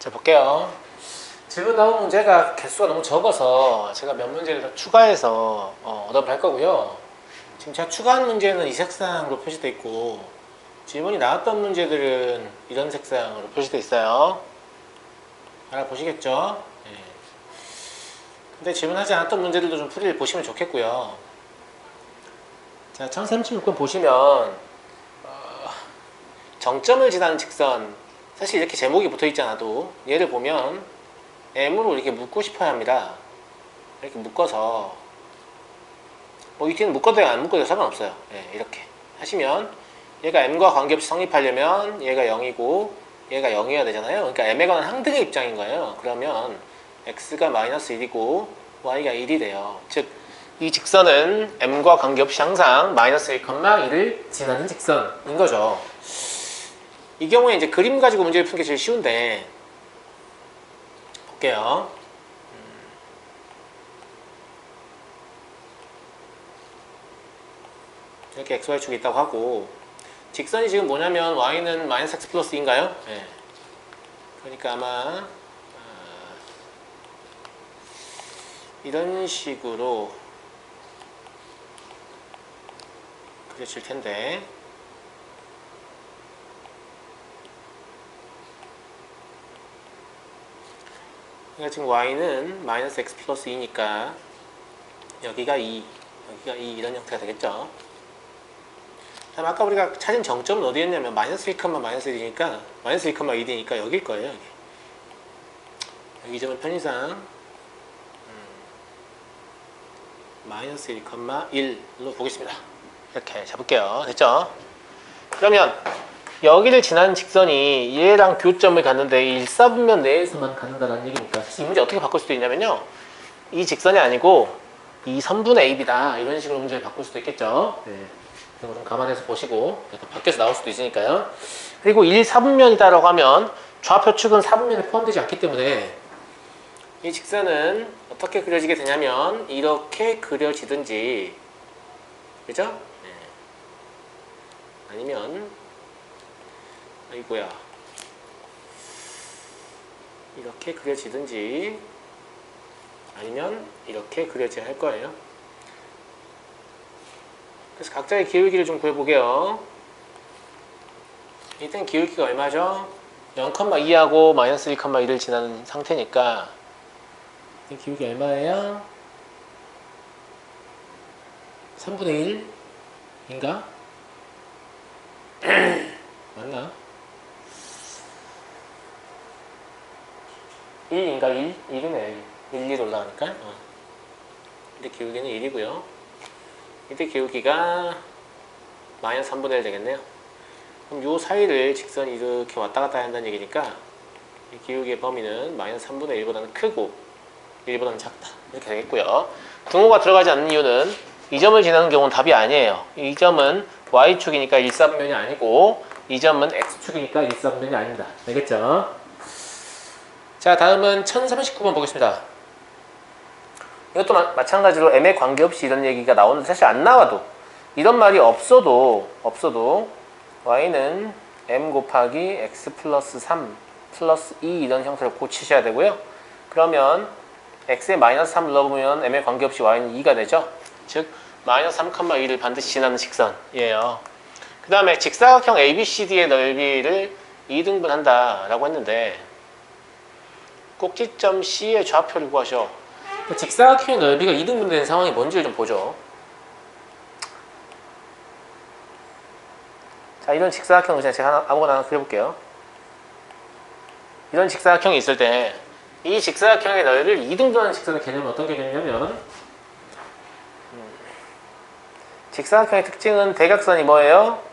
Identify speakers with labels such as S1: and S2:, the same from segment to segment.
S1: 자, 볼게요. 지금 나온 문제가 개수가 너무 적어서 제가 몇 문제를 더 추가해서 얻어볼 할 거고요. 지금 제가 추가한 문제는 이 색상으로 표시되어 있고, 질문이 나왔던 문제들은 이런 색상으로 표시되어 있어요. 알아보시겠죠? 네. 근데 질문하지 않았던 문제들도 좀 풀이를 보시면 좋겠고요. 자, 1036번 보시면 정점을 지나는 직선, 사실 이렇게 제목이 붙어 있지 않아도 얘를 보면 M으로 이렇게 묶고 싶어야 합니다. 이렇게 묶어서 뭐 이 뒤는 묶어도 안 묶어도 상관없어요. 네, 이렇게 하시면 얘가 M과 관계없이 성립하려면 얘가 0이고 얘가 0이어야 되잖아요. 그러니까 M에 관한 항등의 입장인 거예요. 그러면 X가 마이너스 1이고 Y가 1이 돼요. 즉 이 직선은 M과 관계없이 항상 마이너스 1, 1을 지나는 직선인 거죠. 이 경우에 이제 그림 가지고 문제를 푸는 게 제일 쉬운데, 볼게요. 이렇게 XY축이 있다고 하고, 직선이 지금 뭐냐면 Y는 마이너스 X 플러스 2인가요? 네. 그러니까 아마 이런 식으로 그려질 텐데, 그러니까 지금 Y는 마이너스 X 플러스 2니까 여기가 2, 여기가 2 이런 형태가 되겠죠. 다음 아까 우리가 찾은 정점은 어디였냐면 마이너스 1, 마이너스 1이니까 마이너스 1, 1이니까 여기일 거예요. 여기 이 점은 편의상 마이너스 1, 1로 보겠습니다. 이렇게 잡을게요. 됐죠? 그러면 여기를 지나는 직선이 얘랑 교점을 갔는데 1사분면 내에서만 가는다는 얘기니까 이 문제 어떻게 바꿀 수도 있냐면요, 이 직선이 아니고 2선분의 AB다 이런 식으로 문제를 바꿀 수도 있겠죠. 네. 이런 거 좀 감안해서 보시고 밖에서 나올 수도 있으니까요. 그리고 1사분면이다라고 하면 좌표 축은 4분면에 포함되지 않기 때문에 이 직선은 어떻게 그려지게 되냐면 이렇게 그려지든지, 그죠? 네. 아니면 아이고야 이렇게 그려지든지 아니면 이렇게 그려져야 할 거예요. 그래서 각자의 기울기를 좀 구해보게요. 이땐 기울기가 얼마죠? 0,2하고 마이너스 1, 1을 지나는 상태니까 이 기울기 얼마예요? 3분의 1인가? 맞나? 1인가? 1? 1이네. 1, 2 올라가니까. 이때 기울기는 1이고요. 이때 기울기가 마이너스 3분의 1 되겠네요. 그럼 요 사이를 직선이 이렇게 왔다 갔다 한다는 얘기니까 이 기울기의 범위는 마이너스 3분의 1보다는 크고 1보다는 작다. 이렇게 되겠고요. 등호가 들어가지 않는 이유는 이 점을 지나는 경우는 답이 아니에요. 이 점은 Y축이니까 1사분면이 아니고 이 점은 X축이니까 1사분면이 아닙니다. 알겠죠? 자, 다음은 1039번 보겠습니다. 이것도 마찬가지로 M에 관계없이 이런 얘기가 나오는데, 사실 안 나와도 이런 말이 없어도 Y는 M 곱하기 X 플러스 3 플러스 2 이런 형태로 고치셔야 되고요. 그러면 X에 마이너스 3을 넣어보면 M에 관계없이 Y는 2가 되죠. 즉 마이너스 3,2를 반드시 지나는 직선이에요. 그 다음에 직사각형 ABCD의 넓이를 2등분한다 라고 했는데, 꼭지점 C의 좌표를 구하셔. 직사각형의 넓이가 2등분되는 상황이 뭔지를 좀 보죠. 자, 이런 직사각형을 제가 아무거나 하나 그려볼게요. 이런 직사각형이 있을 때 이 직사각형의 넓이를 2등분하는 직선의 개념은 어떤 개념이냐면, 직사각형의 특징은 대각선이 뭐예요?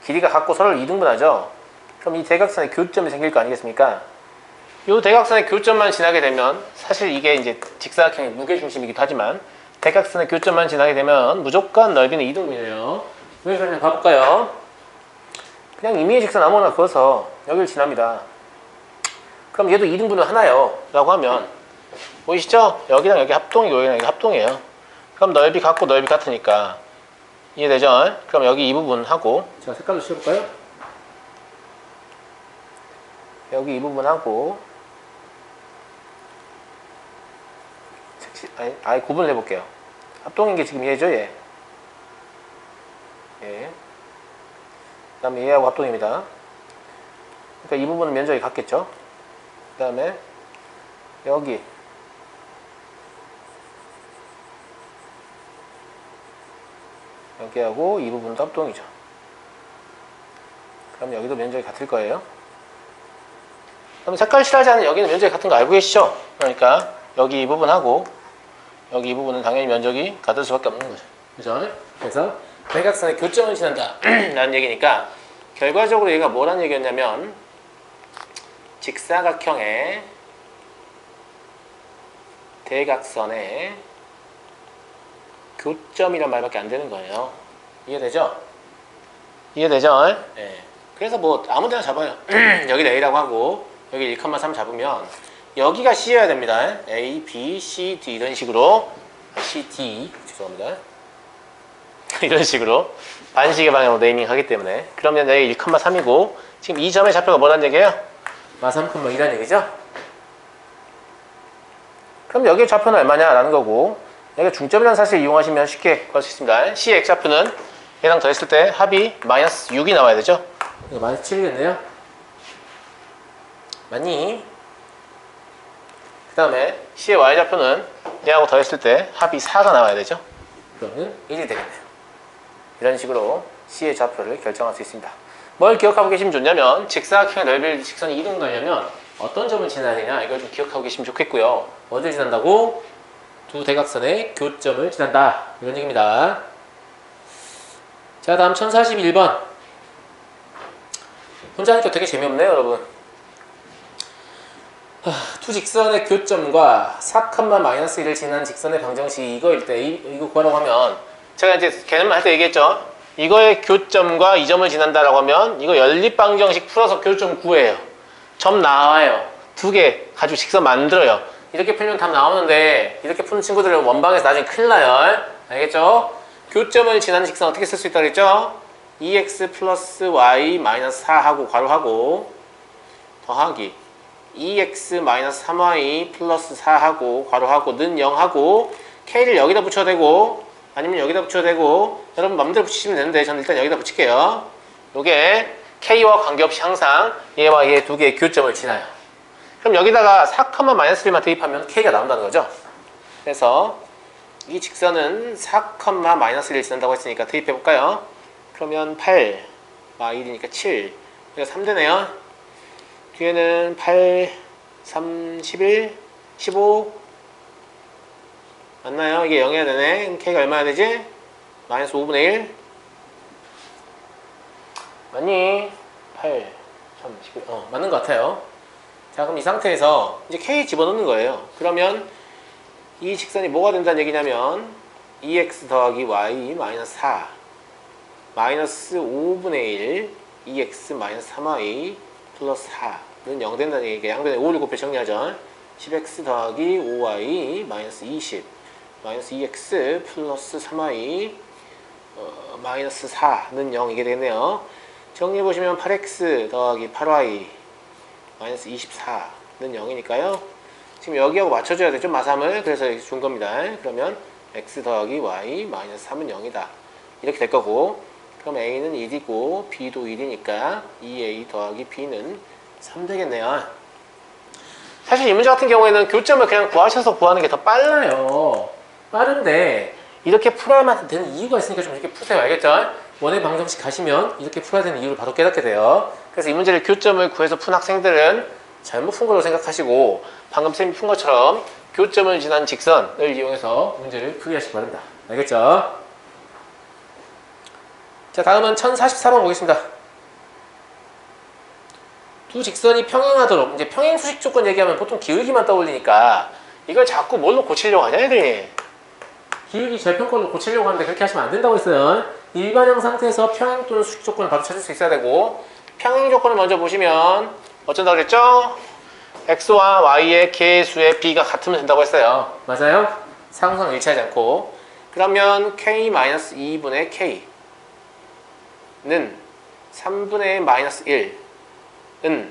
S1: 길이가 같고 서로를 2등분하죠. 그럼 이 대각선에 교점이 생길 거 아니겠습니까? 이 대각선의 교점만 지나게 되면, 사실 이게 이제 직사각형의 무게중심이기도 하지만 대각선의 교점만 지나게 되면 무조건 넓이는 2등분이에요. 왜 그러냐 가볼까요? 그냥 임의의 직선 아무거나 그어서 여기를 지납니다. 그럼 얘도 2등분은 하나요 라고 하면 보이시죠? 여기랑 여기 합동이고 여기랑 여기 합동이에요. 그럼 넓이 같고 넓이 같으니까 이해되죠? 그럼 여기 이 부분 하고 제가 색깔로 씌워볼까요? 여기 이 부분하고 아예 구분을 해볼게요. 합동인 게 지금 얘죠, 얘. 예. 그 다음에 얘하고 합동입니다. 그러니까 이 부분은 면적이 같겠죠. 그 다음에 여기하고 이 부분도 합동이죠. 그럼 여기도 면적이 같을 거예요. 그럼 색깔 칠하지 않은 여기는 면적이 같은 거 알고 계시죠? 그러니까 여기 이 부분하고 여기 이 부분은 당연히 면적이 같을 수밖에 없는 거죠. 그죠? 그래서 대각선의 교점을 지난다 라는 얘기니까 결과적으로 얘가 뭐라는 얘기였냐면 직사각형의 대각선의 교점이란 말밖에 안 되는 거예요. 이해되죠? 이해되죠? 네. 그래서 뭐 아무데나 잡아요. 여기를 A라고 하고 여기 1,3 잡으면 여기가 C여야 됩니다. A, B, C, D 이런 식으로 C, D 죄송합니다. 이런 식으로 반식의 방향으로 네이밍 하기 때문에 그러면 여기 1,3이고 지금 이 점의 좌표가 뭐라는 얘기예요? 마 3,2라는 얘기죠? 그럼 여기의 좌표는 얼마냐? 라는 거고 여기가 중점이라는 사실을 이용하시면 쉽게 구할 수 있습니다. C의 X좌표는 얘랑 더했을 때 합이 마이너스 6이 나와야 되죠? 이거 마이너스 7이겠네요? 맞니? 그 다음에 C의 Y좌표는 얘하고 더했을 때 합이 4가 나와야 되죠? 그러면 1이 되겠네요. 이런 식으로 C의 좌표를 결정할 수 있습니다. 뭘 기억하고 계시면 좋냐면 직사각형의 넓이를 직선이 이동하려면 어떤 점을 지나야 되냐 이걸 좀 기억하고 계시면 좋겠고요. 어딜 지난다고? 두 대각선의 교점을 지난다 이런 얘기입니다. 자 다음 1041번 혼자 하니까 되게 재미없네요 여러분. 두 직선의 교점과 4,-1을 지난 직선의 방정식이 이거일 때 이거 구하라고 하면 제가 이제 개념할 때 얘기했죠. 이거의 교점과 이 점을 지난다라고 하면 이거 연립방정식 풀어서 교점 구해요. 점 나와요. 두 개 가지고 직선 만들어요. 이렇게 풀면 답 나오는데 이렇게 푸는 친구들은 원방에서 나중에 큰일 나요. 알겠죠? 교점을 지나는 직선 어떻게 쓸 수 있다고 그랬죠? 2x 플러스 y 마이너스 4하고 괄호하고 더하기 2x 마이너스 3y 플러스 4하고 괄호하고 는 0하고 k를 여기다 붙여도 되고 아니면 여기다 붙여도 되고 여러분 맘대로 붙이시면 되는데 저는 일단 여기다 붙일게요. 요게 k와 관계없이 항상 얘와 얘 두 개의 교점을 지나요. 그럼 여기다가 4,-1만 대입하면 k가 나온다는 거죠. 그래서 이 직선은 4,-1을 지난다고 했으니까 대입해 볼까요? 그러면 8 1이니까 7 여기가 3 되네요. 뒤에는 8 3 11 15 맞나요? 이게 0이어야 되네. 그럼 k가 얼마야 되지? 마이너스 5분의 1 맞니? 8 3 11 맞는 것 같아요. 자 그럼 이 상태에서 이제 k 집어넣는 거예요. 그러면 이 직선이 뭐가 된다는 얘기냐면 2x 더하기 y 마이너스 4 마이너스 5분의 1 2x 마이너스 3y 플러스 4는 0 된다는 얘기가 양변에 5를 곱해 정리하죠. 10x 더하기 5y 마이너스 20 마이너스 2x 플러스 3y 마이너스 4는 0 이게 되겠네요. 정리해보시면 8x 더하기 8y 마이너스 24는 0이니까요. 지금 여기하고 맞춰줘야 되죠. 마삼을. 그래서 이렇게 준 겁니다. 그러면 x 더하기 y 마이너스 3은 0이다. 이렇게 될 거고 그럼 a는 1이고 b도 1이니까 2a 더하기 b는 3 되겠네요. 사실 이 문제 같은 경우에는 교점을 그냥 구하셔서 구하는 게 더 빨라요. 빠른데 이렇게 풀어야만 되는 이유가 있으니까 좀 이렇게 푸세요. 알겠죠? 원의 방정식 가시면 이렇게 풀어야 되는 이유를 바로 깨닫게 돼요. 그래서 이 문제를 교점을 구해서 푼 학생들은 잘못 푼 걸로 생각하시고 방금 쌤이 푼 것처럼 교점을 지난 직선을 이용해서 문제를 풀이하시기 바랍니다. 알겠죠? 자 다음은 1044번 보겠습니다. 두 직선이 평행하도록 이제 평행 수직 조건 얘기하면 보통 기울기만 떠올리니까 이걸 자꾸 뭘로 고치려고 하냐 애들이. 기울기 절편권으로 고치려고 하는데 그렇게 하시면 안 된다고 했어요. 일반형 상태에서 평행 또는 수직 조건을 바로 찾을 수 있어야 되고 평행 조건을 먼저 보시면 어쩐다고 그랬죠? x와 y의 개수의 b가 같으면 된다고 했어요. 맞아요? 상수상 일치하지 않고 그러면 k-2분의 k는 3분의 마이너스 1은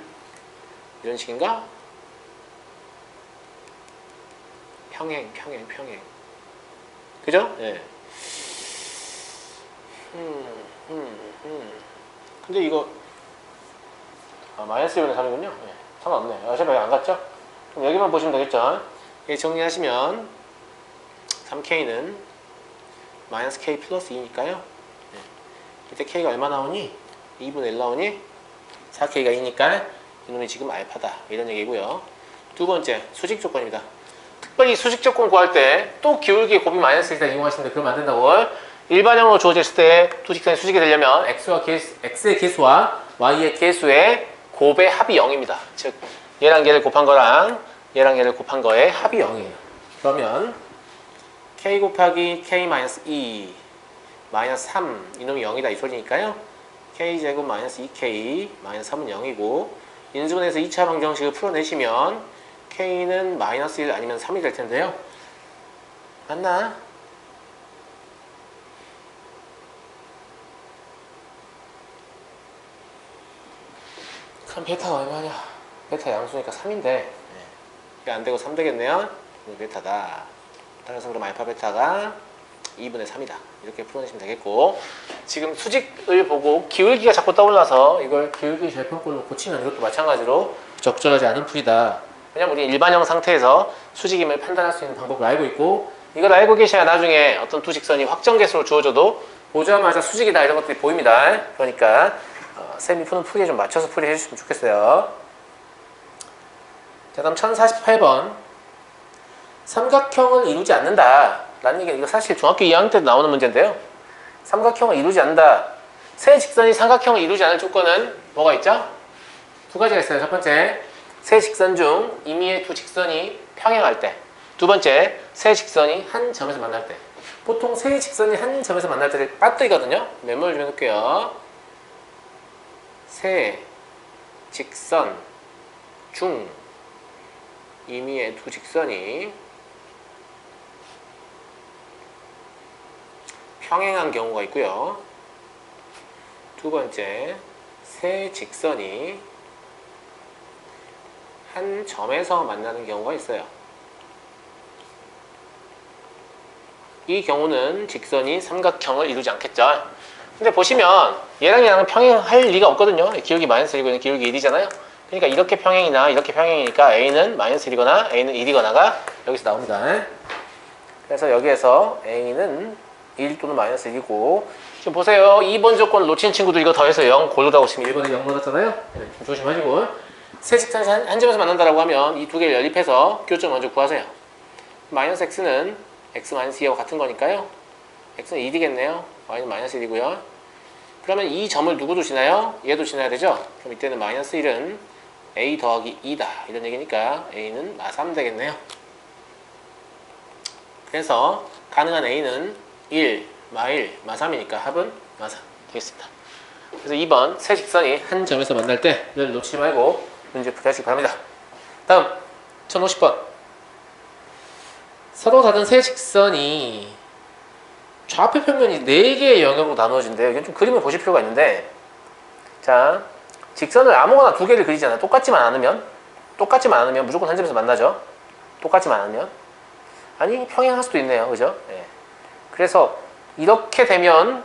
S1: 이런 식인가? 평행. 그죠? 예. 근데 이거 마이너스 1분의 3이군요. 예. 상관없네. 어차피 안 갔죠? 그럼 여기만 보시면 되겠죠? 예, 정리하시면 3K는 마이너스 K 플러스 2니까요. 예. 이때 K가 얼마 나오니? 2분의 1 나오니? 4K가 2니까 이놈이 지금 알파다. 이런 얘기고요. 두 번째, 수직 조건입니다. 특별히 수직 조건 구할 때 또 기울기 곱이 마이너스 1을 이용하시는데 그러면 안 된다고. 일반형으로 주어졌을 때 두 직선이 수직이 되려면 x의 계수와 y의 계수의 곱의 합이 0입니다. 즉 얘랑 얘를 곱한 거랑 얘랑 얘를 곱한 거의 합이 0이에요. 그러면 k 곱하기 k-2 마이너스 3 이놈이 0이다 이 소리니까요. k제곱 마이너스 2k 마이너스 3은 0이고 인수분해서 2차 방정식을 풀어내시면 k는 마이너스 1 아니면 3이 될 텐데요. 맞나? 그럼 베타가 얼마냐? 베타 양수니까 3인데 이게 안되고 3 되겠네요. 베타다. 따라서 그럼 알파 베타가 2분의 3이다. 이렇게 풀어내시면 되겠고, 지금 수직을 보고 기울기가 자꾸 떠올라서 이걸 기울기 절편꼴로 고치면 이것도 마찬가지로 적절하지 않은 풀이다. 왜냐면 우리 일반형 상태에서 수직임을 판단할 수 있는 방법을 알고 있고, 이걸 알고 계셔야 나중에 어떤 두 직선이 확정계수로 주어져도 보자마자 수직이다 이런 것들이 보입니다. 그러니까 쌤이 푸는 풀이에 좀 맞춰서 풀이해 주시면 좋겠어요. 자, 다음 1048번. 삼각형을 이루지 않는다 라는 얘기는, 이거 사실 중학교 2학년 때 나오는 문제인데요. 삼각형을 이루지 않는다. 세 직선이 삼각형을 이루지 않을 조건은 뭐가 있죠? 두 가지가 있어요. 첫 번째, 세 직선 중 임의의 두 직선이 평행할 때. 두 번째, 세 직선이 한 점에서 만날 때. 보통 세 직선이 한 점에서 만날 때를 빠뜨리거든요. 메모를 좀 해놓을게요. 세 직선 중 임의의 두 직선이 평행한 경우가 있고요. 두 번째, 세 직선이 한 점에서 만나는 경우가 있어요. 이 경우는 직선이 삼각형을 이루지 않겠죠. 근데 보시면 얘랑 얘랑은 평행할 리가 없거든요. 기울기 마이너스 1이고 기울기 1이잖아요. 그러니까 이렇게 평행이나 이렇게 평행이니까 A는 마이너스 1이거나 A는 1이거나가 여기서 나옵니다. 그래서 여기에서 A는 1 또는 마이너스 1이고, 지금 보세요. 2번 조건 놓친 친구들 이거 더해서 0 고르라고 지금 1번에 0 넣었잖아요. 네, 좀 조심하시고, 세 직선이 한 점에서 만난다라고 하면 이 두 개를 연립해서 교점 먼저 구하세요. 마이너스 x는 x 마이너스 2하고 같은 거니까요. x는 1이겠네요. y는 마이너스 1이고요. 그러면 이 점을 누구도 지나요? 얘도 지나야 되죠? 그럼 이때는 마이너스 1은 a 더하기 2다 이런 얘기니까 a는 마3 되겠네요. 그래서 가능한 a는 1, 마1, 마3이니까 합은 마3 되겠습니다. 그래서 2번 세 직선이 한 점에서 만날 때를 놓치지 말고 문제 풀이하시기 바랍니다. 다음 1050번. 서로 다른 세 직선이 좌표 평면이 4개의 영역으로 나누어진대요. 이건 좀 그림을 보실 필요가 있는데, 자, 직선을 아무거나 2개를 그리잖아요. 똑같지만 않으면 무조건 한 점에서 만나죠. 똑같지만 않으면. 아니, 평행할 수도 있네요. 그죠? 네. 그래서 이렇게 되면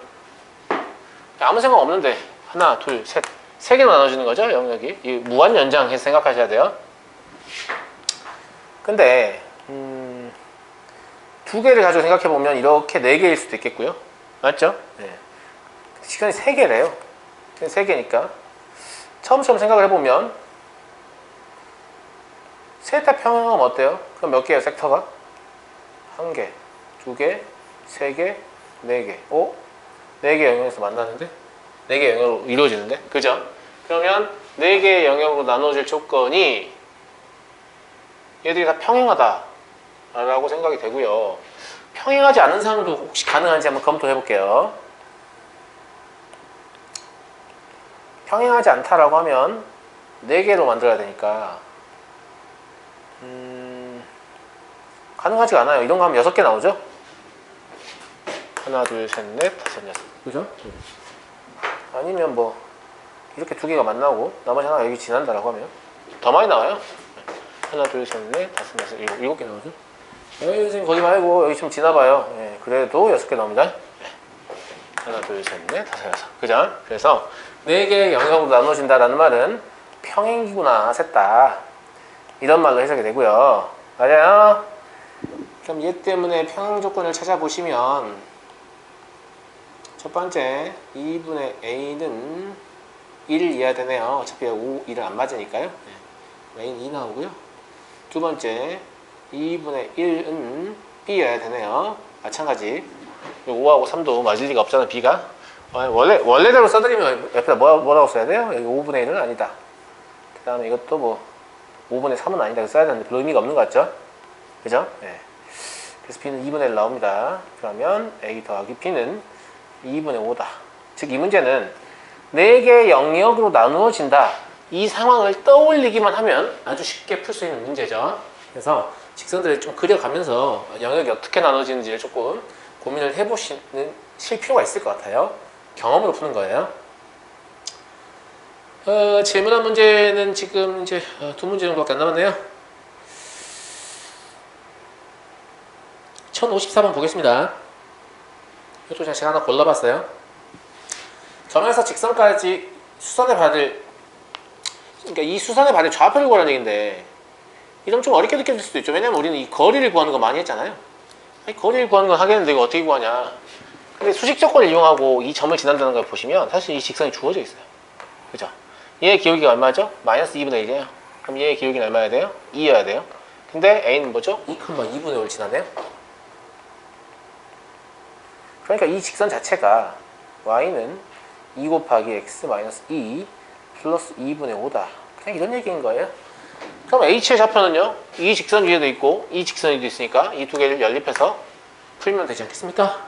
S1: 아무 생각 없는데 하나, 둘, 셋, 3개로 나눠지는 거죠. 영역이. 이 무한 연장해서 생각하셔야 돼요. 근데 2개를 가지고 생각해보면 이렇게 4개일 수도 있겠고요. 맞죠? 네. 시간이 3개래요. 3개니까 처음처럼 생각을 해보면 셋 다 평행하면 어때요? 그럼 몇 개예요, 섹터가? 1개, 2개, 3개, 4개. 오? 4개 영역에서 만나는데? 4개 영역으로 이루어지는데? 그죠? 그러면 4개의 영역으로 나눠질 조건이 얘들이 다 평행하다 라고 생각이 되고요. 평행하지 않은 상황도 혹시 가능한지 한번 검토해 볼게요. 평행하지 않다라고 하면 4개로 만들어야 되니까 가능하지가 않아요. 이런 거 하면 6개 나오죠? 하나, 둘, 셋, 넷, 다섯, 여섯. 그죠? 아니면 뭐 이렇게 2개가 만나고 나머지 하나가 여기 지난다라고 하면 더 많이 나와요. 하나, 둘, 셋, 넷, 다섯, 여섯, 일곱 개 나오죠. 선생님 거기 말고 여기 좀 지나봐요. 예, 그래도 6개 나옵니다. 예. 하나, 둘, 셋, 넷, 다섯, 여섯. 그죠? 그래서 4개의 영역으로 나눠진다라는 말은 평행이구나, 셋 다. 이런 말로 해석이 되고요. 맞아요? 그럼 얘 때문에 평행 조건을 찾아보시면 첫 번째 2분의 a는 1을 이해야 되네요. 어차피 5, 1은 안 맞으니까요. 네. a는 2 나오고요. 두 번째 2분의 1은 b여야 되네요. 마찬가지 5하고 3도 맞을 리가 없잖아. b가 원래대로 써드리면 옆에다 뭐라고 써야 돼요? 여기 5분의 1은 아니다. 그 다음에 이것도 뭐 5분의 3은 아니다 써야 되는데 별 의미가 없는 것 같죠? 그죠? 네. 그래서 b는 2분의 1 나옵니다. 그러면 a 더하기 b는 2분의 5다. 즉 이 문제는 4개의 영역으로 나누어진다. 이 상황을 떠올리기만 하면 아주 쉽게 풀 수 있는 문제죠. 그래서 직선들을 좀 그려가면서 영역이 어떻게 나눠지는지를 조금 고민을 해보실 필요가 있을 것 같아요. 경험으로 푸는 거예요. 질문한 문제는 지금 이제 2문제 정도밖에 안 남았네요. 1054번 보겠습니다. 이것도 제가 하나 골라봤어요. 점에서 직선까지 수선해 받을, 그러니까 이 수선해 받을 좌표를 구하라는 얘기인데, 이러면 좀 어렵게 느껴질 수도 있죠. 왜냐면 우리는 이 거리를 구하는 거 많이 했잖아요. 아니, 거리를 구하는 건 하겠는데 이거 어떻게 구하냐. 근데 수직 조건을 이용하고 이 점을 지난다는 걸 보시면 사실 이 직선이 주어져 있어요. 그죠? 얘의 기울기가 얼마죠? 마이너스 2분의 1이에요. 그럼 얘의 기울기는 얼마여야 돼요? 2여야 돼요. 근데 a는 뭐죠? 2,2분의 5를 지나네요. 그러니까 이 직선 자체가 y는 2 곱하기 x 마이너스 2 플러스 2분의 5다. 그냥 이런 얘기인 거예요. 그럼 h의 좌표는요? 이 직선 위에도 있고 이 직선 위에도 있으니까 이 두 개를 연립해서 풀면 되지 않겠습니까?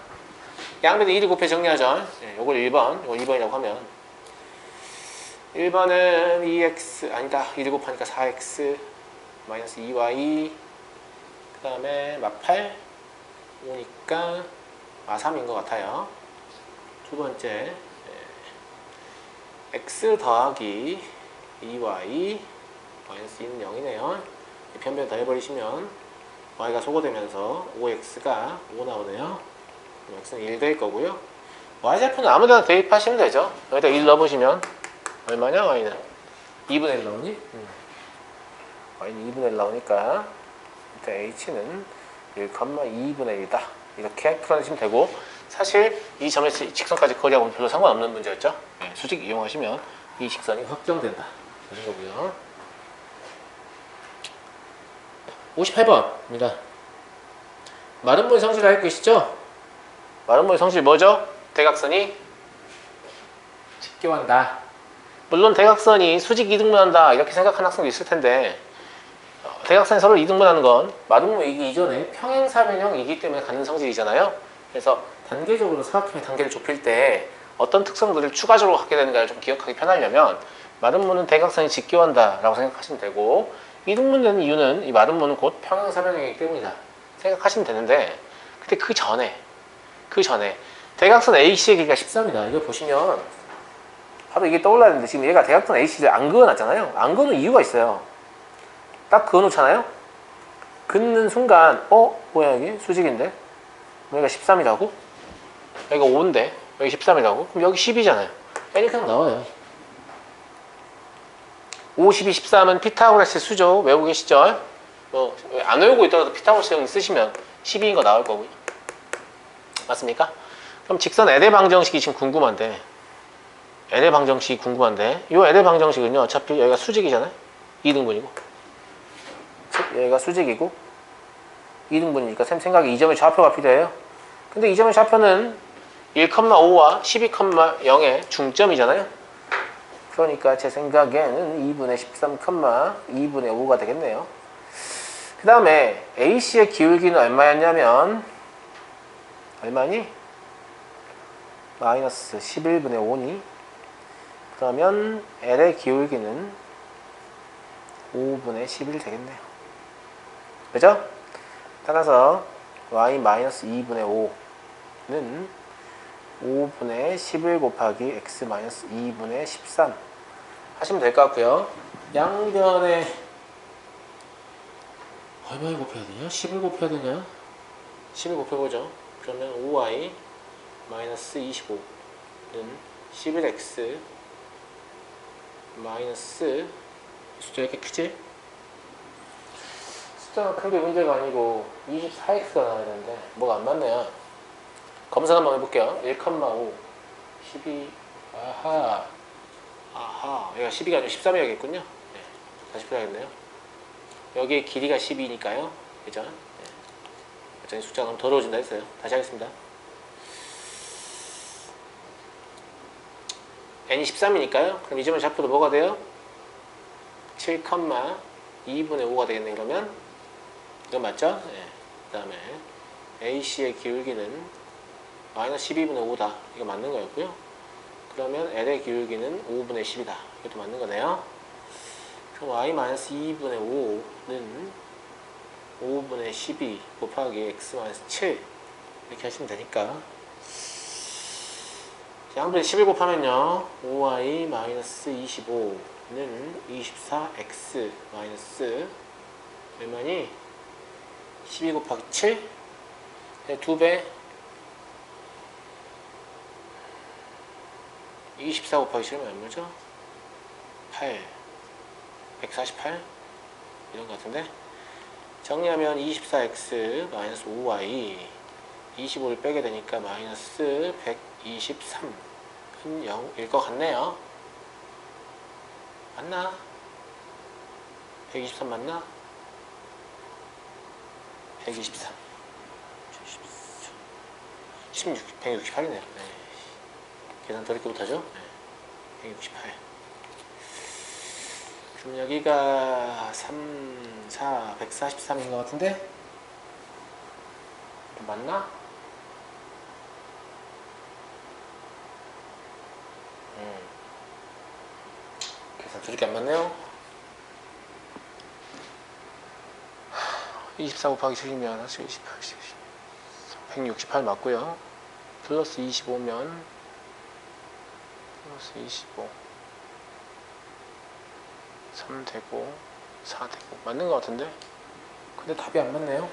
S1: 양변에 1을 곱해 정리하죠. 네, 요걸 1번, 요걸 2번이라고 하면 1번은 2x 아니다. 1을 곱하니까 4x 마이너스 2y 그 다음에 막 8 오니까 3인 것 같아요. 두 번째 x 더하기 2y 마이너스 2는 0이네요. 변변 더해버리시면 y가 소거되면서 5x가 5 나오네요. x는 1 될 거고요. y좌표는 아무데나 대입하시면 되죠. 여기다 1 넣어보시면 얼마냐? y는 2분의 1 나오니? y는 2분의 1 나오니까 h는 1,2분의 1이다. 이렇게 풀어내시면 되고, 사실 이 점에서 직선까지 거리하고는 별로 상관없는 문제였죠. 네, 수직 이용하시면 이 직선이 확정된다. 그런 거고요. 58번입니다. 마름모의 성질을 알고 계시죠? 마름모의 성질 뭐죠? 대각선이 직교한다. 물론 대각선이 수직 이등분한다 이렇게 생각하는 학생도 있을 텐데, 대각선이 서로 이등분하는 건 마름모이기 이전에 평행사변형이기 때문에 갖는 성질이잖아요. 그래서 단계적으로 사각형의 단계를 좁힐 때 어떤 특성들을 추가적으로 갖게 되는가를 좀 기억하기 편하려면 마름모는 대각선이 직교한다 라고 생각하시면 되고, 이등분되는 이유는 이 마름모는 곧 평행사변형이기 때문이다 생각하시면 되는데, 근데 그 전에 대각선 AC의 길이가 13이다. 이걸 보시면 바로 이게 떠올라야 되는데, 지금 얘가 대각선 AC를 안 그어놨잖아요. 안 그어놓은 이유가 있어요. 딱 그어놓잖아요. 긋는 순간 뭐야 이게 수직인데 여기가 13이라고? 여기가 5인데 여기 13이라고? 그럼 여기 10이잖아요. 이렇게 그냥 나와요. 5, 12, 13은 피타고라스 수죠. 외우고 계시죠? 뭐 안 외우고 있더라도 피타고라스 형 쓰시면 12인 거 나올 거고요. 맞습니까? 그럼 직선 L의 방정식이 지금 궁금한데, L의 방정식이 궁금한데, 이 L의 방정식은요 어차피 여기가 수직이잖아요. 2등분이고 즉 여기가 수직이고 2등분이니까 쌤 생각에 이 점의 좌표가 필요해요. 근데 이 점의 좌표는 1,5와 12,0의 중점이잖아요. 그러니까 제 생각에는 2분의 13, 2분의 5가 되겠네요. 그 다음에 AC의 기울기는 얼마였냐면 얼마니? 마이너스 11분의 5니? 그러면 L의 기울기는 5분의 11 되겠네요. 그죠? 따라서 y-2분의 5는 5분의 11 곱하기 x-2분의 13 하시면 될 것 같고요. 양변에 얼마에 곱해야 되냐? 10을 곱해야 되냐? 10을 곱해보죠. 그러면 5y 마이너스 25는 11x 마이너스 숫자 이렇게 크지? 숫자가 큰 게 문제가 아니고 24x가 나와야 되는데 뭐가 안 맞네요. 검사 한번 해볼게요. 1,5 12 아하 얘가 12가 아니고 13이야겠군요. 네, 다시 풀어야겠네요. 여기에 길이가 12니까요. 그죠? 네. 어차피 숫자가 너무 더러워진다 했어요. 다시 하겠습니다. n이 13이니까요. 그럼 이 점을 잡혀도 뭐가 돼요? 7,2분의 5가 되겠네. 그러면 이건 맞죠? 네. 그 다음에 AC의 기울기는 마이너스 12분의 5다. 이거 맞는 거였고요. 그러면 L의 기울기는 5분의 10이다. 이것도 맞는 거네요. 그럼 y-2분의 5는 5분의 12 곱하기 x-7 이렇게 하시면 되니까 양변에 11 곱하면요 5y-25는 24x 마이너스 얼마니? 12 곱하기 7 2배 24 곱하기 7은 얼마죠? 8 148 이런 것 같은데 정리하면 24x 마이너스 5y 25를 빼게 되니까 마이너스 123은 0일 것 같네요. 맞나? 123 맞나? 123 168이네요. 네. 계산 더럽게 못하죠? 네. 168 그럼 여기가 3, 4, 143인 것 같은데? 맞나? 계산 저렇게 안 맞네요. 24 곱하기 7이면 28, 168 맞고요. 플러스 25면 플러스 25 3 되고 4 되고 맞는 것 같은데? 근데 답이 안 맞네요.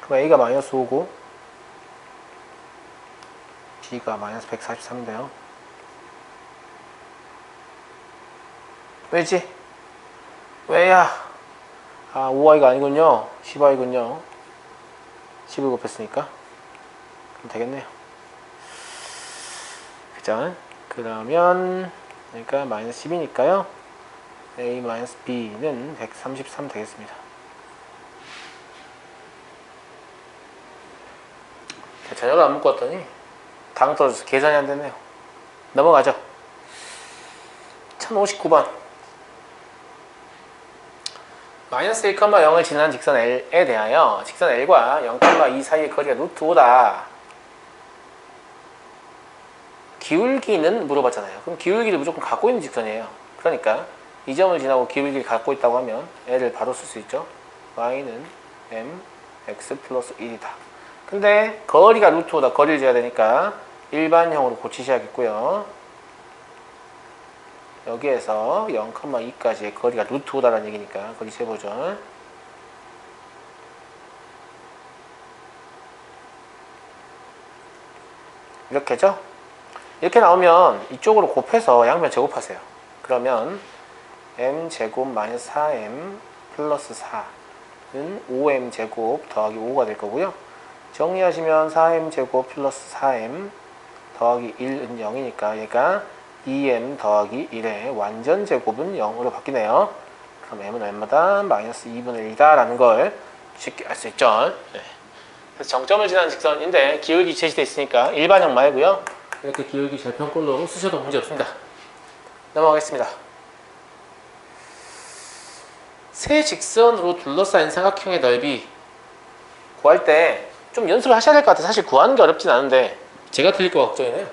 S1: 그럼 A가 마이너스 5고 B가 마이너스 143인데요. 왜지? 왜야? 5y가 아니군요. 10y군요. 10을 곱했으니까. 그럼 되겠네요. 그죠? 그러면 그러니까 마이너스 10이니까요. A 마이너스 B는 133 되겠습니다. 저녁을 안 먹고 왔더니 당 떨어져서 계산이 안 되네요. 넘어가죠. 1059번 마이너스 1,0을 지나는 직선 L에 대하여 직선 L과 0,2 사이의 거리가 루트 5다. 기울기는 물어봤잖아요. 그럼 기울기를 무조건 갖고 있는 직선이에요. 그러니까 이 점을 지나고 기울기를 갖고 있다고 하면 L을 바로 쓸 수 있죠. Y는 M, X 플러스 1이다. 근데 거리가 루트 5다. 거리를 재야 되니까 일반형으로 고치셔야겠고요. 여기에서 0,2까지의 거리가 루트 5다라는 얘기니까 거리 재보죠. 이렇게죠? 이렇게 나오면 이쪽으로 곱해서 양변 제곱하세요. 그러면 m제곱 마이너스 4m 플러스 4는 5m제곱 더하기 5가 될 거고요. 정리하시면 4m제곱 플러스 4m 더하기 1은 0이니까 얘가 2m 더하기 1의 완전 제곱은 0으로 바뀌네요. 그럼 m은 얼마다? 마이너스 2분의 1이다 라는 걸 쉽게 알 수 있죠. 네. 그래서 정점을 지나는 직선인데 기울기 제시되어 있으니까 일반형 말고요. 이렇게 기울기 절편꼴로 쓰셔도 문제 없습니다. 넘어가겠습니다. 세 직선으로 둘러싸인 삼각형의 넓이 구할 때 좀 연습을 하셔야 될 것 같아요. 사실 구하는 게 어렵진 않은데 제가 틀릴 거 걱정이네요.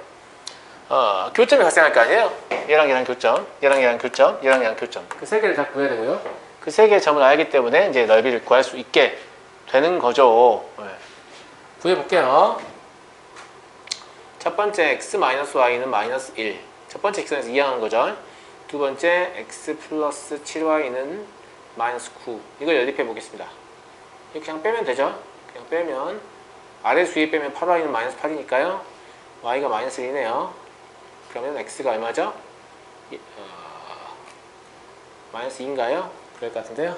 S1: 교점이 발생할 거 아니에요? 얘랑 얘랑 교점, 얘랑 얘랑 교점, 얘랑 얘랑 교점. 그 세 개를 다 구해야 되고요. 그 그 세 개의 점을 알기 때문에 이제 넓이를 구할 수 있게 되는 거죠. 네. 구해볼게요. 첫 번째 x-y는 마이너스 1. 첫 번째 직선에서 이항한 거죠. 두 번째 x 플러스 7y는 마이너스 9. 이걸 연립해 보겠습니다. 이거 그냥 빼면 되죠. 그냥 빼면 아래에서 위에 빼면 8y는 마이너스 8이니까요. y가 마이너스 1이네요. 그러면 x가 얼마죠? 마이너스 2인가요? 그럴 것 같은데요.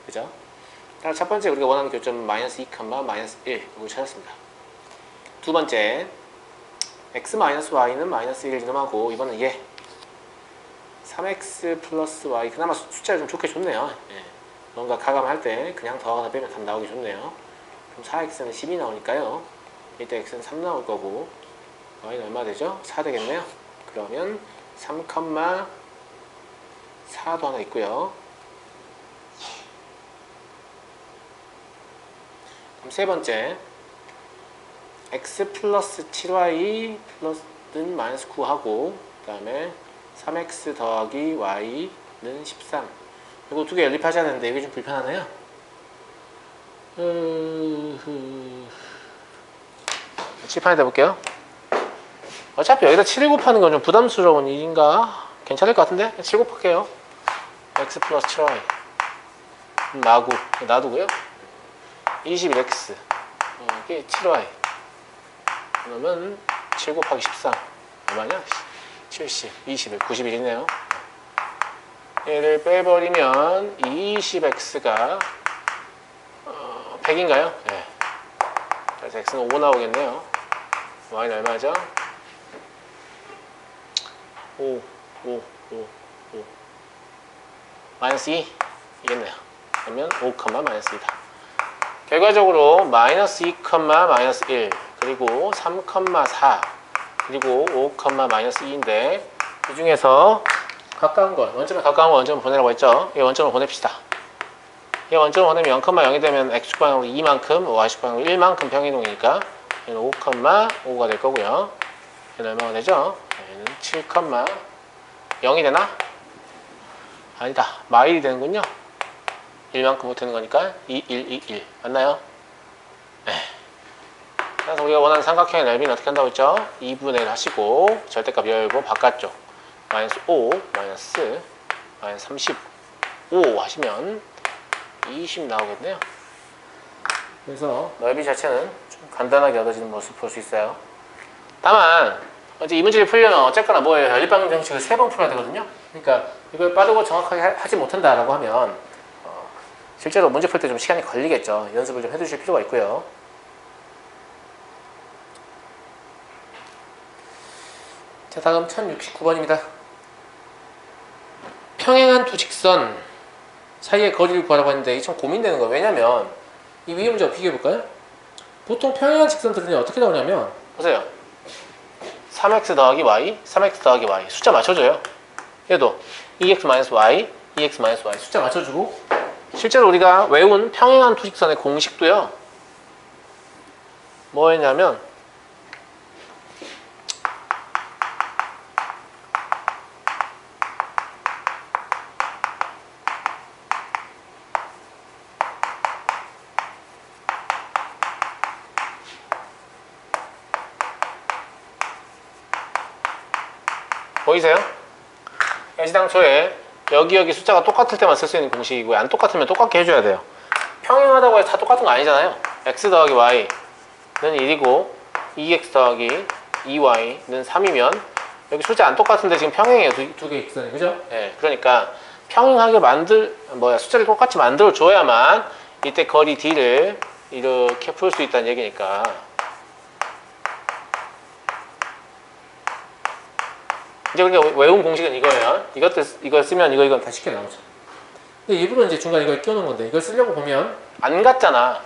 S1: 그죠? 따라 첫 번째 우리가 원하는 교점은 마이너스 2, 마이너스 1 이걸 찾았습니다. 두 번째 x-y는 마이너스 1 이놈하고 이번은 얘 3x 플러스 y 그나마 숫자를 좀 좋게 줬네요. 예. 뭔가 가감할 때 그냥 더하거나 빼면 답 나오기 좋네요. 그럼 4x는 10이 나오니까요. 이때 x는 3 나올 거고 y는 얼마 되죠? 4 되겠네요. 그러면 3, 4도 하나 있고요. 그럼 세 번째 x 플러스 7y 플러스는 마이너스 9하고 그 다음에 3x 더하기 y는 13. 이거 두 개 연립하셔야 되는데 이게 좀 불편하네요. 칠판에 대볼게요. 어차피 여기다 7을 곱하는 건 좀 부담스러운 일인가? 괜찮을 것 같은데? 7 곱할게요. x 플러스 7y 놔두고요. 21x 이게 7y 그러면 7 곱하기 13 얼마냐? 70, 21, 91이네요. 얘를 빼버리면 20x가 100인가요? 네. 그래서 x는 5 나오겠네요. y는 얼마죠? 5 마이너스 2 이겠네요. 그러면 5, 마이너스 2다. 결과적으로 마이너스 2, 마이너스 1 그리고 3, 4 그리고 5, 마이너스 2인데 이 중에서 가까운 건 원점에 가까운 건 원점을 보내라고 했죠. 이 원점을 보냅시다. 이 원점을 보내면 0,0이 되면 x축방향으로 2만큼 y축방향으로 1만큼 평이동이니까 얘는 5, 5가 될 거고요. 얘는 얼마가 되죠? 얘는 7, 0이 되나? 아니다. 마일이 되는군요. 1만큼 못하는 거니까 2, 1 맞나요? 네. 그래서 우리가 원하는 삼각형의 넓이는 어떻게 한다고 했죠? 2분의 1 하시고 절대값 열고 바깥쪽 마이너스 5, 마이너스 35 하시면 20 나오겠네요. 그래서 넓이 자체는 좀 간단하게 얻어지는 모습을 볼 수 있어요. 다만 이제 이 문제를 풀려면 어쨌거나 뭐예요? 연립방정 정식을 3번 풀어야 되거든요. 그러니까 이걸 빠르고 정확하게 하지 못한다라고 하면 실제로 문제 풀 때 좀 시간이 걸리겠죠. 연습을 좀 해두실 필요가 있고요. 자, 다음 1069번입니다. 평행한 두 직선 사이의 거리를 구하라고 했는데 이게 참 고민되는 거예요. 왜냐면 이 위의 문제와 비교해볼까요? 보통 평행한 직선들은 어떻게 나오냐면 보세요. 3x 더하기 y, 3x 더하기 y 숫자 맞춰줘요. 얘도 2x-y, 2x-y 숫자 맞춰주고 실제로 우리가 외운 평행한 두 직선의 공식도요. 뭐였냐면 보이세요? 애시당초에 여기 숫자가 똑같을 때만 쓸 수 있는 공식이고요. 안 똑같으면 똑같게 해줘야 돼요. 평행하다고 해서 다 똑같은 거 아니잖아요. x 더하기 y는 1이고 2x 더하기 2y는 3이면 여기 숫자 안 똑같은데 지금 평행해요. 두 개 x선이 그죠? 네, 그러니까 평행하게 숫자를 똑같이 만들어 줘야만 이때 거리 d를 이렇게 풀 수 있다는 얘기니까 이제 우리가 외운 공식은 이거예요. 이걸 쓰면 이건 다 쉽게 나오죠. 근데 일부러 이제 중간에 이걸 끼워놓은 건데 이걸 쓰려고 보면 안 같잖아.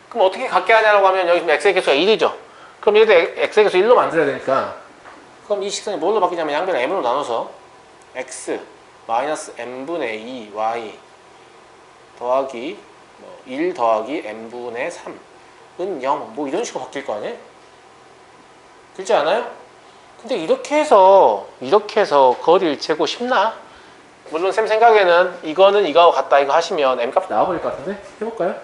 S1: 그럼 어떻게 같게 하냐고 하면 여기 x의 개수가 1이죠. 그럼 얘도 x의 개수 1로 만들어야 되니까 그럼 이 식선이 뭘로 바뀌냐면 양변을 m으로 나눠서 x 마이너스 m분의 2 y 더하기 1 더하기 m분의 3은 0 뭐 이런 식으로 바뀔 거 아니에요? 그렇지 않아요? 근데 이렇게 해서 거리를 재고 싶나? 물론 쌤 생각에는 이거는 이거하고 같다 이거 하시면 m값 나와버릴 것 같은데? 해볼까요?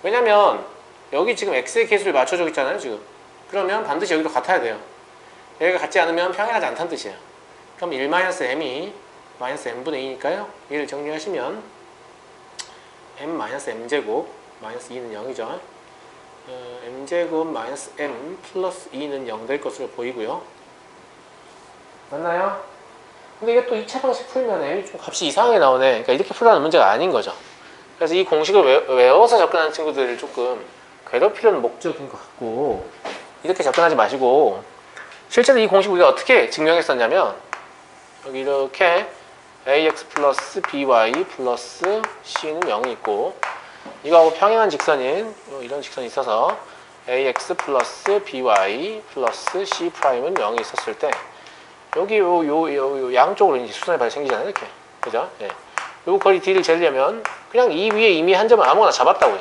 S1: 왜냐면 여기 지금 x의 개수를 맞춰주고 있잖아요 지금. 그러면 반드시 여기도 같아야 돼요. 여기가 같지 않으면 평행하지 않다는 뜻이에요. 그럼 1-m이 마이너스 m분의 2니까요 얘를 정리하시면 m-m제곱 마이너스 2는 0이죠. m제곱 마이너스 m 플러스 2는 0 될 것으로 보이고요. 맞나요? 근데 이게 또 2차 방식 풀면 m이 좀 값이 이상하게 나오네. 그러니까 이렇게 풀라는 문제가 아닌 거죠. 그래서 이 공식을 외워서 접근하는 친구들을 조금 괴롭히려는 목적인 것 같고, 이렇게 접근하지 마시고, 실제로 이 공식 우리가 어떻게 증명했었냐면 여기 이렇게 ax 플러스 by 플러스 c는 0이 있고, 이거하고 평행한 직선인 이런 직선이 있어서 ax 플러스 by 플러스 c 프라임은 0이 있었을 때 여기 요 양쪽으로 이제 수선의 발이 생기잖아요. 이렇게. 그죠? 예. 요 거리 d를 재려면 그냥 이 위에 이미 한 점을 아무거나 잡았다고요.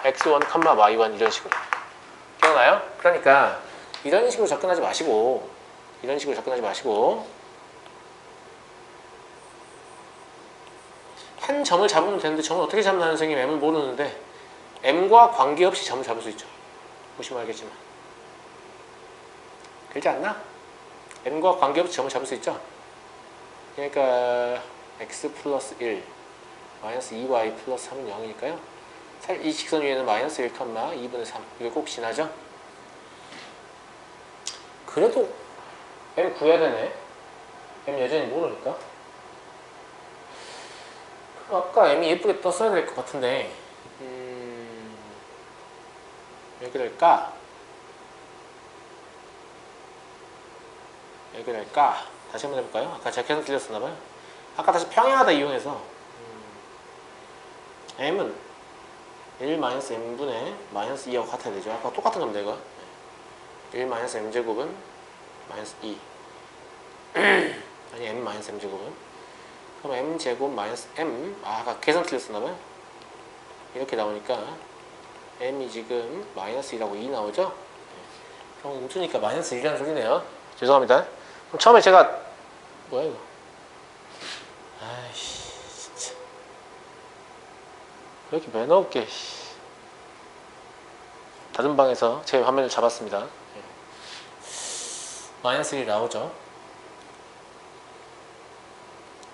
S1: x1, y1 이런 식으로. 기억나요? 그러니까 이런 식으로 접근하지 마시고 한 점을 잡으면 되는데 점을 어떻게 잡나요? 선생님 m을 모르는데 m과 관계없이 점을 잡을 수 있죠. 보시면 알겠지만. 그렇지 않나? m과 관계없이 점을 잡을 수 있죠. 그러니까 x 플러스 1 마이너스 2y 플러스 3은 0이니까요. 이 직선 위에는 마이너스 1, 2분의 3 이거 꼭 지나죠? 그래도 m 구해야 되네. m 여전히 모르니까. 아까 m이 예쁘게 떴어야 될 것 같은데 왜 그럴까? 왜 그럴까? 다시 한번 해볼까요? 아까 제가 계속 틀렸었나봐요. 아까 다시 평행하다 이용해서 m은 1-m분의 마이너스 2하고 같아야 되죠. 아까 똑같은 겁니다 이거. 1-m제곱은 마이너스 2 아니 m-m제곱은 그럼 m제곱 마이너스 m 아까 계산 틀렸었나봐요. 이렇게 나오니까 m이 지금 마이너스 2라고 2 나오죠? 그럼 우주니까 마이너스 1이라는 소리네요. 죄송합니다. 그럼 처음에 제가 뭐야 이거 아이씨 진짜 왜 이렇게 매너 없게 다른 방에서 제 화면을 잡았습니다. 마이너스 1이 나오죠.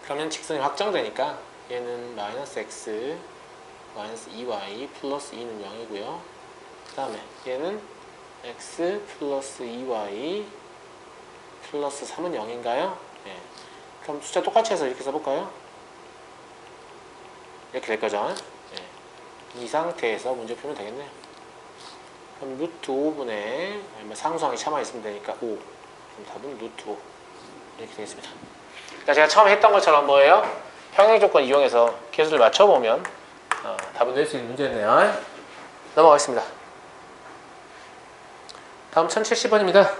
S1: 그러면 직선이 확정되니까 얘는 마이너스 x 마이너스 2y 플러스 2는 0이고요. 그 다음에 얘는 x 플러스 2y 플러스 3은 0인가요? 네. 그럼 숫자 똑같이 해서 이렇게 써볼까요? 이렇게 될 거죠. 네. 이 상태에서 문제 풀면 되겠네요. 그럼 루트 5분의 상수항이 참아 있으면 되니까 5. 그럼 답은 루트 5 이렇게 되겠습니다. 그러니까 제가 처음에 했던 것처럼 뭐예요? 평행 조건 이용해서 개수를 맞춰보면 답을 낼 수 있는 문제네요. 넘어가겠습니다. 다음 1070번입니다.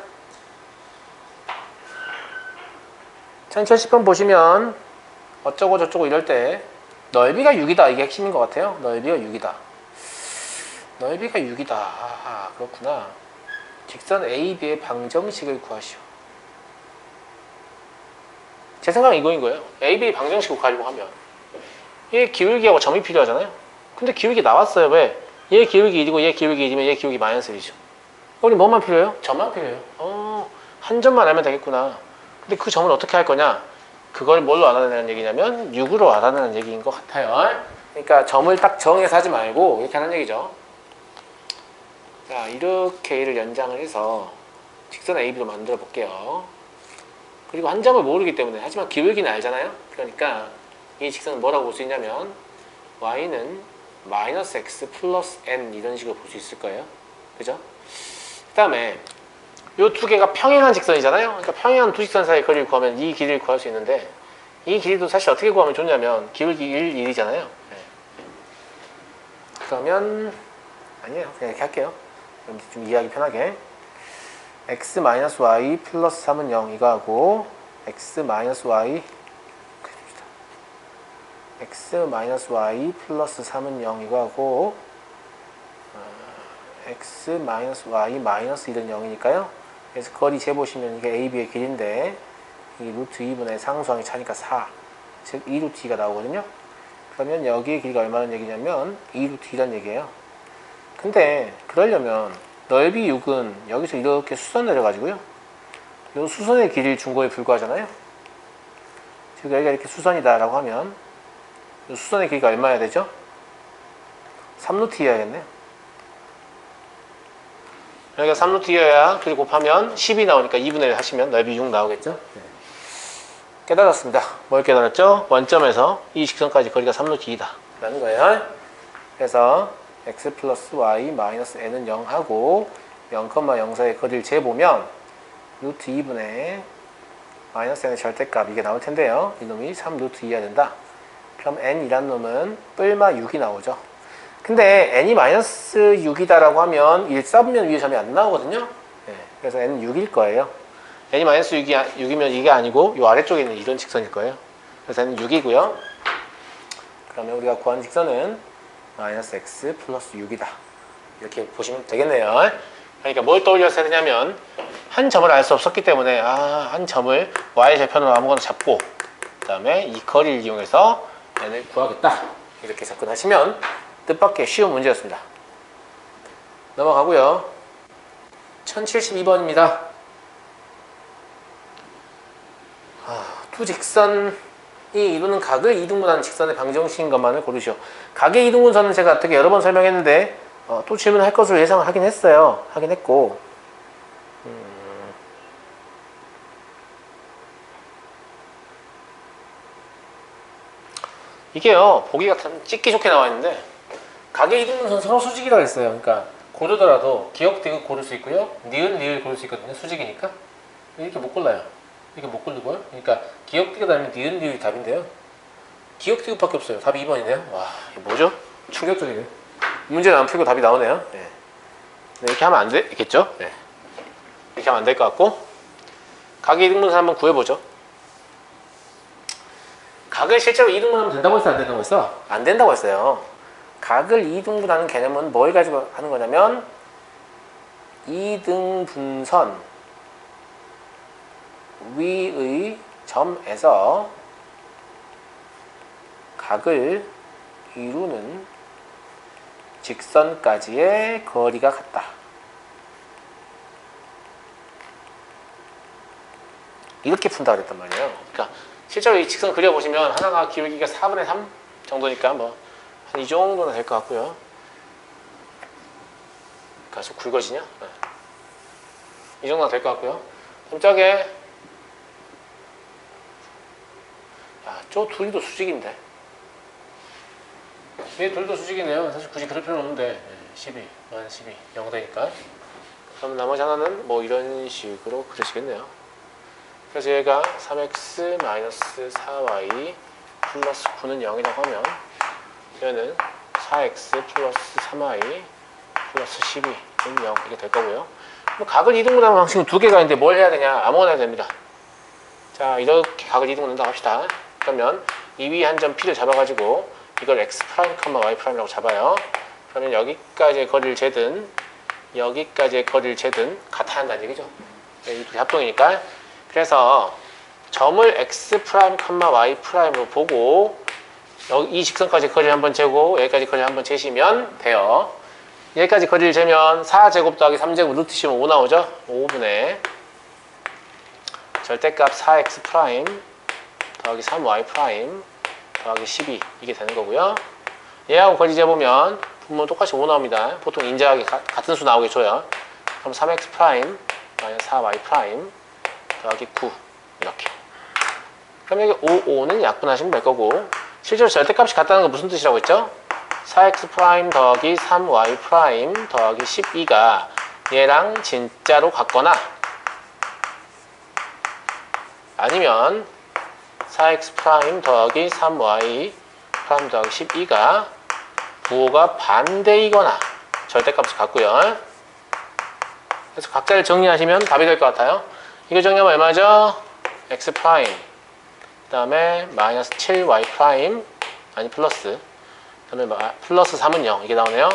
S1: 1070번 보시면 어쩌고 저쩌고 이럴 때 넓이가 6이다 이게 핵심인 것 같아요. 넓이가 6이다. 넓이가 6이다. 아, 그렇구나. 직선 AB의 방정식을 구하시오. 제 생각은 이거인 거예요. AB의 방정식을 구하려고 하면 얘 기울기하고 점이 필요하잖아요. 근데 기울기 나왔어요. 왜? 얘 기울기 1이고 얘 기울기 1이면 얘 기울기 마이너스 1이죠. 우리 뭐만 필요해요? 점만 필요해요. 한 점만 알면 되겠구나. 근데 그 점을 어떻게 할 거냐? 그걸 뭘로 알아내는 얘기냐면 6으로 알아내는 얘기인 것 같아요. 그러니까 점을 딱 정해서 하지 말고 이렇게 하는 얘기죠. 자, 이렇게 얘를 연장을 해서 직선 AB로 만들어 볼게요. 그리고 한 점을 모르기 때문에 하지만 기울기는 알잖아요. 그러니까 이 직선은 뭐라고 볼 수 있냐면 y는 마이너스 x 플러스 n 이런 식으로 볼 수 있을 거예요. 그죠? 그 다음에 이 두 개가 평행한 직선이잖아요. 그러니까 평행한 두 직선 사이의 거리를 구하면 이 길이를 구할 수 있는데 이 길이도 사실 어떻게 구하면 좋냐면 기울기 1, 1이잖아요. 네. 그러면 아니에요. 그냥 이렇게 할게요. 그럼 좀 이해하기 편하게 x-y 플러스 3은 0 이거하고 x-y x-y 플러스 3은 0 이거하고 x-y 마이너스 1은 0이니까요. 그래서 거리 재보시면 이게 AB의 길인데 이게 루트 2분의 상수항이 차니까 4 즉 2루t가 나오거든요. 그러면 여기의 길이가 얼마나 얘기냐면 2루t란 얘기예요. 근데 그러려면 넓이 6은 여기서 이렇게 수선 내려가지고요. 이 수선의 길이를 준 거에 불과하잖아요. 즉 여기가 이렇게 수선이다 라고 하면 이 수선의 길이가 얼마여야 되죠? 3루t여야겠네요. 여기가 3루t여야 그리고 곱하면 10이 나오니까 2분의 1 하시면 넓이 6 나오겠죠? 네. 깨달았습니다. 뭘 깨달았죠? 원점에서 이 직선까지 거리가 3루t이다 라는 거예요. 그래서 x 플러스 y 마이너스 n은 0하고 0,0 사이의 거리를 재보면 루트 2분의 마이너스 n의 절대값 이게 나올 텐데요. 이놈이 3루t이어야 된다. 그럼 n이란 놈은 뿔마 6이 나오죠. 근데 n이 마이너스 6이다 라고 하면 1사분면 위에 점이 안 나오거든요. 네, 그래서 n은 6일 거예요. n이 마이너스 6이면 이게 아니고 이 아래쪽에 있는 이런 직선일 거예요. 그래서 n은 6이고요. 그러면 우리가 구한 직선은 마이너스 x 플러스 6이다. 이렇게 보시면 되겠네요. 그러니까 뭘 떠올렸어야 되냐면 한 점을 알 수 없었기 때문에 한 점을 y절편으로 아무거나 잡고 그 다음에 이 거리를 이용해서 n을 구하겠다. 이렇게 접근하시면 뜻밖의 쉬운 문제였습니다. 넘어가고요. 1072번입니다. 두 직선이 이루는 각을 이등분하는 직선의 방정식인 것만을 고르시오. 각의 이등분선은 제가 어떻게 여러 번 설명했는데 또 질문할 것으로 예상을 하긴 했어요. 하긴 했고 이게요 보기가 참 찍기 좋게 나와 있는데 각의 이등분선 서로 수직이라고 했어요. 그러니까 고르더라도 기역 디귿 고를 수 있고요, 니은 리을 고를 수 있거든요. 수직이니까 이렇게 못 골라요. 이렇게 못 고르고요. 그러니까 기역 디귿 아니면 니은 리을이 답인데요. 기역 디귿밖에 없어요. 답이 2번이네요. 와, 이게 뭐죠? 충격적이네. 문제는 안 풀고 답이 나오네요. 네. 이렇게 하면 안 되겠죠? 네. 이렇게 하면 안 될 것 같고 각의 이등분선 한번 구해보죠. 각을 실제로 이등분하면 된다고 했어, 안 된다고 했어? 안 된다고 했어요. 각을 이등분하는 개념은 뭘 가지고 하는 거냐면 이등분선 위의 점에서 각을 이루는 직선까지의 거리가 같다. 이렇게 푼다 그랬단 말이에요. 그러니까 실제로 이 직선 그려보시면 하나가 기울기가 4분의 3 정도니까 뭐 한 이 정도는 될 것 같고요. 계속 굵어지냐? 네. 이 정도는 될 것 같고요. 좀 짜게 저 둘도 수직인데 얘 둘도 수직이네요. 사실 굳이 그럴 필요는 없는데 12, 만 12, 0 되니까. 그럼 나머지 하나는 뭐 이런 식으로 그려지겠네요. 그래서 얘가 3x-4y 플러스 9는 0이라고 하면 얘는 4x 플러스 3y 플러스 12는 0 이게 될 거고요. 각을 이등분하는 방식은 두 개가 있는데 뭘 해야 되냐? 아무거나 해도 됩니다. 자, 이렇게 각을 이등분한다고 합시다. 그러면 이 위에 한 점 P를 잡아가지고 이걸 x 프라임, y 프라임이라고 잡아요. 그러면 여기까지의 거리를 재든 여기까지의 거리를 재든 같아야 한다는 얘기죠. 이 둘이 합동이니까. 그래서 점을 x 프라임, y 프라임으로 보고 여기 이 직선까지 거리를 한번 재고 여기까지 거리를 한번 재시면 돼요. 여기까지 거리를 재면 4제곱 더하기 3제곱 루트 씌우면 5 나오죠? 5분의 절대값 4x 프라임 더하기 3y 프라임 더하기 12 이게 되는 거고요. 얘하고 거리 재보면 분모 똑같이 5 나옵니다. 보통 인자하게 같은 수 나오게 줘요. 그럼 3x 프라임 마이너스 4y 프라임 더하기 9 이렇게. 그럼 여기 5, 5는 약분하시면 될 거고 실제로 절대값이 같다는 건 무슨 뜻이라고 했죠? 4x 프라임 더하기 3y 프라임 더하기 12가 얘랑 진짜로 같거나 아니면 4x 프라임 더하기 3y 프라임 더하기 12가 부호가 반대이거나 절대값이 같고요. 그래서 각자를 정리하시면 답이 될 것 같아요. 이거 정리하면 얼마죠? x 프라임 그 다음에 마이너스 7y 프라임 아니 플러스 그 다음에 플러스 3은 0 이게 나오네요.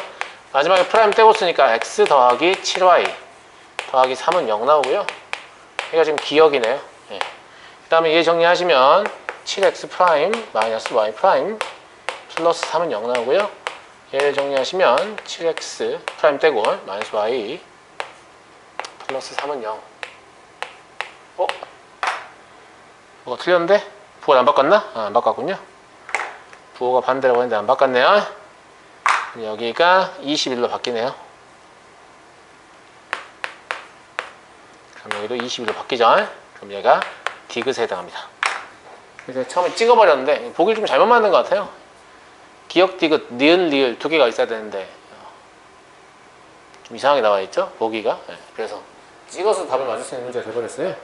S1: 마지막에 프라임 떼고 쓰니까 x 더하기 7y 더하기 3은 0 나오고요. 이거 지금 기역이네요. 네. 그 다음에 얘 정리하시면 7x 프라임 마이너스 y 프라임 플러스 3은 0 나오고요. 얘를 정리하시면 7x 프라임 떼고 마이너스 y 플러스 3은 0. 뭐가 틀렸는데? 부호가 안 바꿨나? 안 바꿨군요. 부호가 반대라고 했는데 안 바꿨네요. 여기가 21로 바뀌네요. 그럼 여기도 21로 바뀌죠. 그럼 얘가 디귿에 해당합니다. 그래서 처음에 찍어버렸는데 보기를 좀 잘못 만든 것 같아요. 기역 디귿, 니은, 리을 두 개가 있어야 되는데 좀 이상하게 나와 있죠? 보기가. 그래서 찍어서 답을 맞을 수 있는 문제가 돼버렸어요.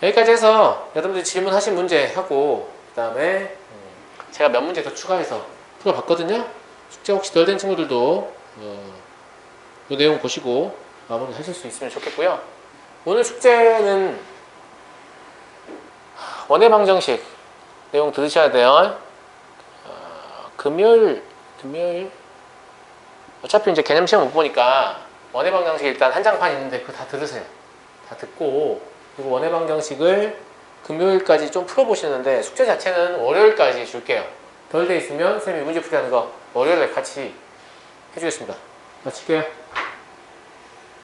S1: 여기까지 해서 여러분들이 질문하신 문제 하고 그 다음에 제가 몇 문제 더 추가해서 풀어봤거든요. 숙제 혹시 덜 된 친구들도 이 내용 보시고 마무리 하실 수 있으면 좋겠고요. 오늘 숙제는 원의 방정식 내용 들으셔야 돼요. 금요일 어차피 이제 개념 시험 못 보니까 원의 방정식 일단 한 장판 있는데 그거 다 들으세요. 다 듣고 그리고 원의 방정식을 금요일까지 좀 풀어보시는데 숙제 자체는 월요일까지 줄게요. 덜 돼 있으면 선생님이 문제 풀이하는 거 월요일에 같이 해주겠습니다. 마칠게요.